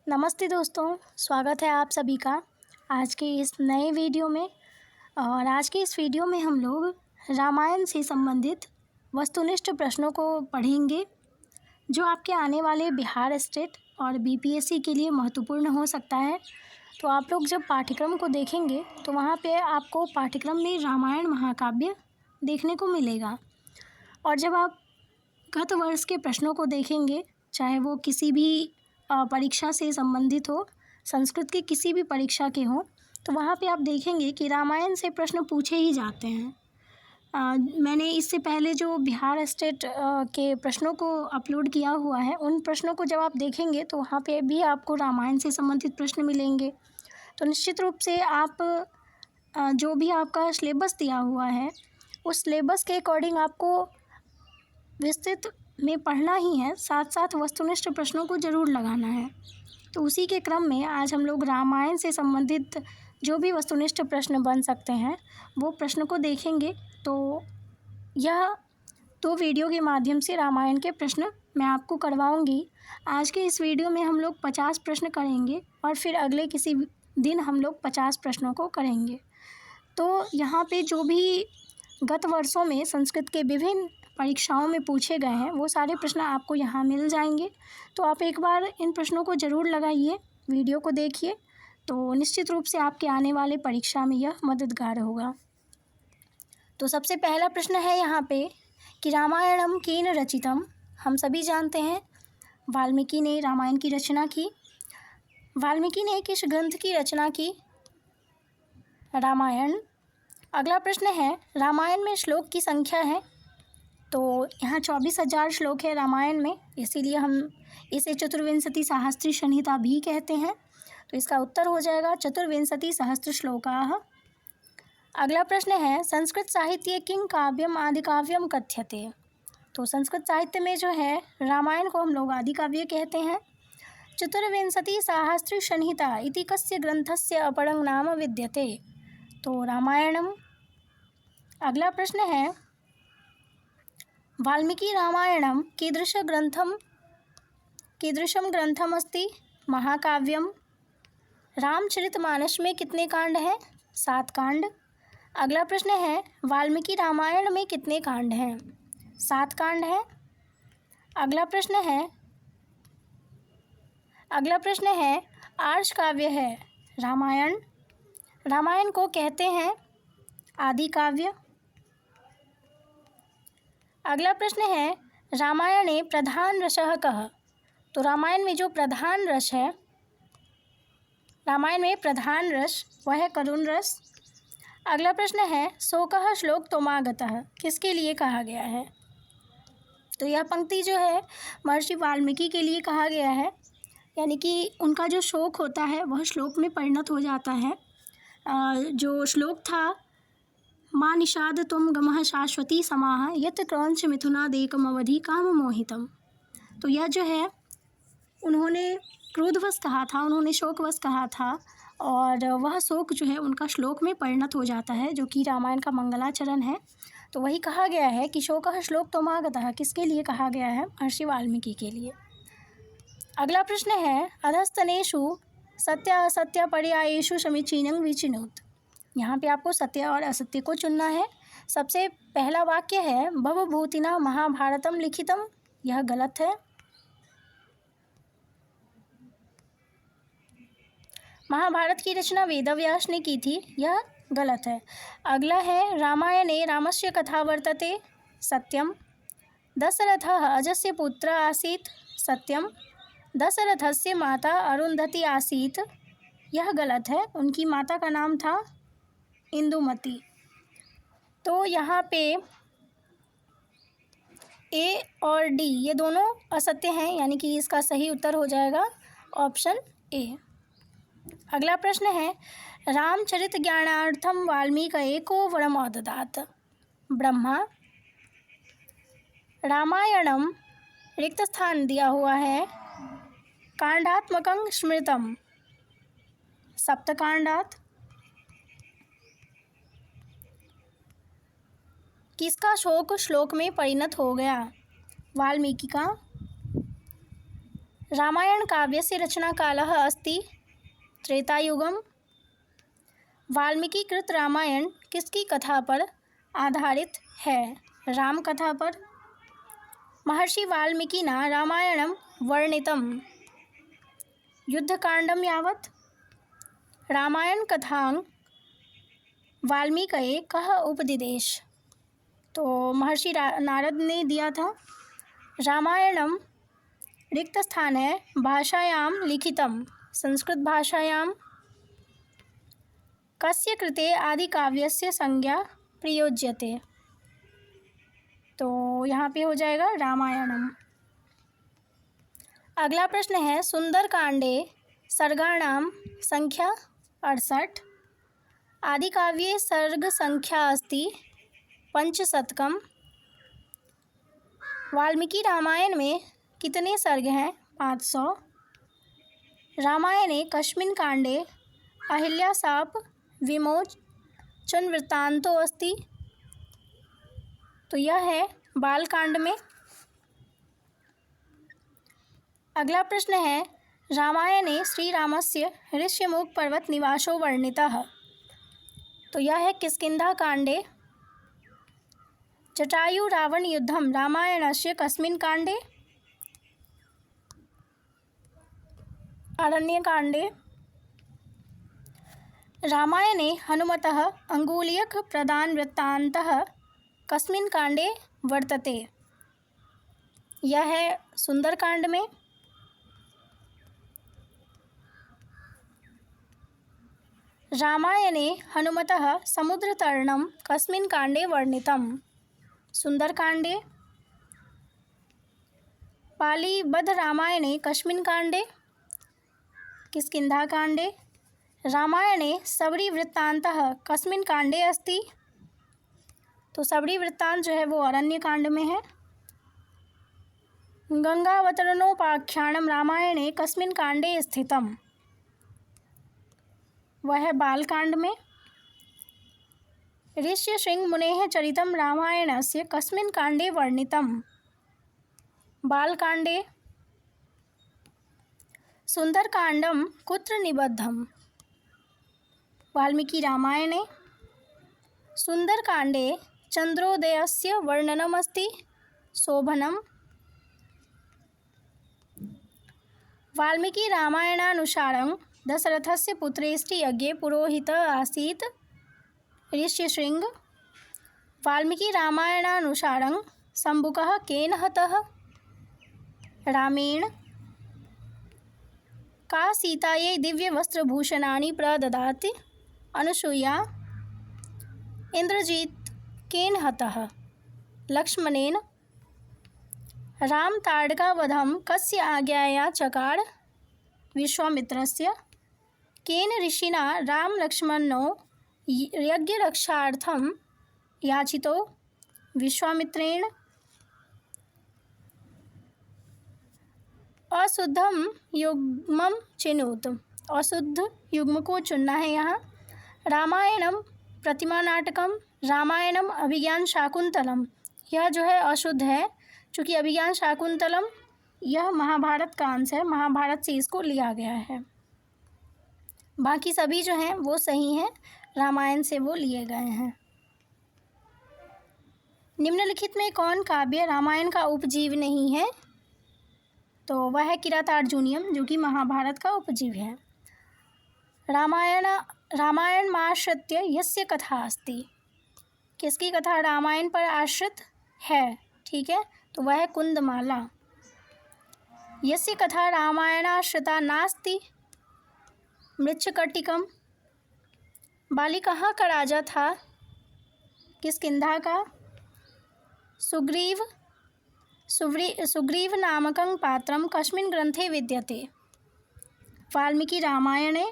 नमस्ते दोस्तों, स्वागत है आप सभी का आज के इस नए वीडियो में। और आज के इस वीडियो में हम लोग रामायण से संबंधित वस्तुनिष्ठ प्रश्नों को पढ़ेंगे, जो आपके आने वाले बिहार स्टेट और बीपीएससी के लिए महत्वपूर्ण हो सकता है। तो आप लोग जब पाठ्यक्रम को देखेंगे तो वहाँ पे आपको पाठ्यक्रम में रामायण महाकाव्य देखने को मिलेगा। और जब आप गत वर्ष के प्रश्नों को देखेंगे, चाहे वो किसी भी परीक्षा से संबंधित हो, संस्कृत की किसी भी परीक्षा के हों, तो वहाँ पे आप देखेंगे कि रामायण से प्रश्न पूछे ही जाते हैं। मैंने इससे पहले जो बिहार स्टेट के प्रश्नों को अपलोड किया हुआ है, उन प्रश्नों को जब आप देखेंगे तो वहाँ पे भी आपको रामायण से संबंधित प्रश्न मिलेंगे। तो निश्चित रूप से आप जो भी आपका सिलेबस दिया हुआ है, उस सिलेबस के अकॉर्डिंग आपको विस्तृत में पढ़ना ही है, साथ साथ वस्तुनिष्ठ प्रश्नों को ज़रूर लगाना है। तो उसी के क्रम में आज हम लोग रामायण से संबंधित जो भी वस्तुनिष्ठ प्रश्न बन सकते हैं, वो प्रश्न को देखेंगे। तो यह 2 वीडियो के माध्यम से रामायण के प्रश्न मैं आपको करवाऊंगी। आज के इस वीडियो में हम लोग 50 प्रश्न करेंगे और फिर अगले किसी दिन हम लोग 50 प्रश्नों को करेंगे। तो यहाँ पे जो भी गत वर्षों में संस्कृत के विभिन्न परीक्षाओं में पूछे गए हैं, वो सारे प्रश्न आपको यहाँ मिल जाएंगे। तो आप एक बार इन प्रश्नों को ज़रूर लगाइए, वीडियो को देखिए, तो निश्चित रूप से आपके आने वाले परीक्षा में यह मददगार होगा। तो सबसे पहला प्रश्न है यहाँ पे कि रामायणम केन रचितम। हम सभी जानते हैं वाल्मीकि ने रामायण की रचना की। वाल्मीकि ने किस ग्रंथ की रचना की? रामायण। अगला प्रश्न है रामायण में श्लोक की संख्या है। तो यहाँ 24,000 श्लोक है रामायण में, इसीलिए हम इसे चतुर्विंशति सहस्त्र संहिता भी कहते हैं। तो इसका उत्तर हो जाएगा चतुर्विंशति सहस्त्र श्लोकाः। अगला प्रश्न है संस्कृत साहित्य किं काव्यम आदिकाव्यम कथ्यते। तो संस्कृत साहित्य में जो है रामायण को हम लोग आदिकाव्य कहते हैं। चतुर्विंशति सहस्त्र संहिता इति कस्य ग्रंथस्य अपरं नाम विद्यते। तो रामायणम। अगला प्रश्न है वाल्मीकि रामायणम कीदृशं ग्रंथम अस्ति? महाकाव्यम। रामचरितमानस में कितने कांड हैं? 7 कांड। अगला प्रश्न है वाल्मीकि रामायण में कितने कांड हैं? 7 कांड हैं। अगला प्रश्न है आर्ष काव्य है रामायण। रामायण को कहते हैं आदि काव्य। अगला प्रश्न है रामायणे प्रधान रसः कः। तो रामायण में जो प्रधान रस है, रामायण में प्रधान रस वह है करुण रस। अगला प्रश्न है शोकः श्लोक तोमागतः किसके लिए कहा गया है? तो यह पंक्ति जो है महर्षि वाल्मीकि के लिए कहा गया है, यानी कि उनका जो शोक होता है वह श्लोक में परिणत हो जाता है। जो श्लोक था माँ निषाद तुम गमः शाश्वती समाह यत् क्रौंच मिथुनादेकम अवधि काम मोहितम। तो यह जो है उन्होंने क्रोधवश कहा था, उन्होंने शोकवश कहा था, और वह शोक जो है उनका श्लोक में परिणत हो जाता है, जो कि रामायण का मंगलाचरण है। तो वही कहा गया है कि शोकः श्लोक तोमागतः किसके लिए कहा गया है? महर्षि वाल्मीकि के लिए। अगला प्रश्न है अधस्तनेषु सत्य असत्य पर्यायेषु समीचीनं विचिनोत। यहाँ पे आपको सत्य और असत्य को चुनना है। सबसे पहला वाक्य है भवभूतिना महाभारतम लिखितम। यह गलत है। महाभारत की रचना वेदव्यास ने की थी, यह गलत है। अगला है रामायणे रामस्य कथा वर्तते। सत्यम। दशरथः अजस्य पुत्र आसीत्। सत्यम। दशरथस्य माता अरुंधति आसीत्। यह गलत है, उनकी माता का नाम था इंदुमती। तो यहाँ पे ए और डी ये दोनों असत्य हैं, यानी कि इसका सही उत्तर हो जाएगा ऑप्शन ए। अगला प्रश्न है रामचरित ज्ञानार्थम वाल्मीकये को वरम अददात। ब्रह्मा। रामायणम रिक्त स्थान दिया हुआ है कांडात्मकं स्मृतम सप्तकांडात्। किसका शोक श्लोक में परिणत हो गया? वाल्मीकि का। रामायणकाव्यस्य रचनाकालः अस्ति त्रेतायुगम्। वाल्मीकिकृत रामायण किसकी कथा पर आधारित है? राम कथा पर। महर्षि वाल्मीकिना रामायणं वर्णितं युद्धकाण्डं यावत्। रामायणकथां वाल्मीकये कः उपदिदेश? तो महर्षि नारद ने दिया था। रामायणं रिक्तस्थान है भाषायां लिखितं संस्कृत भाषायां। कस्य कृते आदिकाव्यस्य संज्ञा प्रयोज्यते? तो यहाँ पे हो जाएगा रामायणम। अगला प्रश्न है सुंदरकांडे सर्गाणां संख्या 68। आदिकाव्ये सर्ग संख्या अस्ति 500। वाल्मीकि रामायण में कितने सर्ग हैं? 500। रामायणे कस्मिन् कांडे अहिल्याशाप विमोचन वृत्तांतो अस्ति? तो यह है बालकांड में। अगला प्रश्न है रामायणे श्रीरामस्य ऋष्यमुख पर्वत निवासो वर्णितः? तो यह है किष्किंधा कांडे। जटायु रावण युद्धम रामायणस्य कस्मिन् कांडे? अरण्यकांडे। रामायणे हनुमतः अंगुलीयक प्रदान वृत्तान्तः कस्मिन् कांडे वर्तते? यह है सुंदरकांड में। रामायणे हनुमतः समुद्रतरणं कस्मिन् कांडे वर्णितम्? सुंदरकांडे। पालीबद्ध रामायणे कस्मिन् कांडे? किष्किंधाकांडे। रामायणे सबरी वृत्तान्तः कस्मिन् कांडे अस्ति? तो सबरी वृत्तांत जो है वो अरण्यकांड में है। गंगावतरणोपाख्यानं रामायणे कस्मिन् कांडे स्थितम्? वह है बालकांड में। ऋष्यशृंग मुनेः चरितं रामायणस्य कस्मिन् कांडे वर्णितम्? बालकांडे। सुंदरकांडं कुत्र निबद्धम्? वाल्मीकि रामायणे। सुंदरकांडे चंद्रोदयस्य वर्णनमस्ति शोभनम्। वाल्मीकि रामायणानुसारं दशरथस्य पुत्रेष्टि यज्ञे पुरोहितः आसीत् ऋष्यशृंग। वाल्मीकि रामायणानुसारं शम्भुकः केन हतः? रामेण। का सीतायै दिव्यवस्त्रभूषणानि प्रददात् अनुसूया? इंद्रजित् केन हतः? लक्ष्मणेन। राम ताडकावधं कस्य आज्ञया चकार? विश्वामित्रस्य। केन ऋषिना राम लक्ष्मणौ यज्ञरक्षार्थं याचितो? विश्वामित्रेण। अशुद्धम युग्मम चिनुत। अशुद्ध युग्म को चुनना है यहाँ। रामायणम प्रतिमा नाटकम। रामायणम अभिज्ञान शाकुंतलम। यह जो है अशुद्ध है, चूँकि अभिज्ञान शाकुंतलम यह महाभारत का अंश है, महाभारत से इसको लिया गया है। बाकी सभी जो हैं वो सही हैं, रामायण से वो लिए गए हैं। निम्नलिखित में कौन काव्य रामायण का उपजीव नहीं है? तो वह है किरातार्जुनीयम, जो कि महाभारत का उपजीव है। रामायण आश्रित्य यस्य कथा अस्ति? किसकी कथा रामायण पर आश्रित है? ठीक है, तो वह है कुंदमाला। यस्य कथा रामायणाश्रिता नास्ति? मृच्छकटिकम। बाली कहाँ का राजा था? किष्किंधा का। सुग्रीव नामकं पात्रं कस्मिन् ग्रंथे विद्यते? वाल्मीकि रामायणे।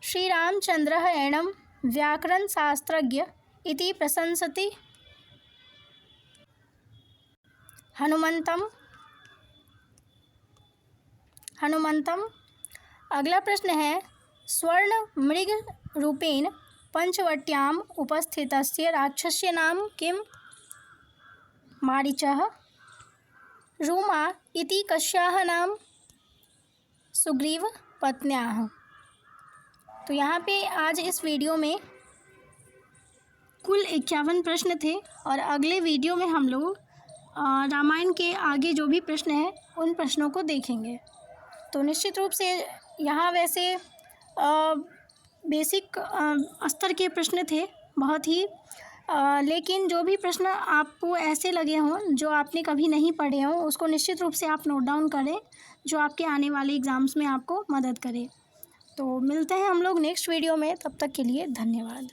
श्रीरामचंद्रः एनं व्याकरणशास्त्रज्ञ इति प्रशंसति हनुमंतम। अगला प्रश्न है स्वर्ण मृग रूपेण पंचवट्याम उपस्थितस्य राक्षसस्य नाम किम? मारीचः। रूमा इति कस्याः नाम? सुग्रीव पत्न्याः। तो यहाँ पे आज इस वीडियो में कुल 51 प्रश्न थे और अगले वीडियो में हम लोग रामायण के आगे जो भी प्रश्न हैं उन प्रश्नों को देखेंगे। तो निश्चित रूप से यहाँ वैसे बेसिक स्तर के प्रश्न थे बहुत ही, लेकिन जो भी प्रश्न आपको ऐसे लगे हों जो आपने कभी नहीं पढ़े हों उसको निश्चित रूप से आप नोट डाउन करें, जो आपके आने वाले एग्ज़ाम्स में आपको मदद करे। तो मिलते हैं हम लोग नेक्स्ट वीडियो में, तब तक के लिए धन्यवाद।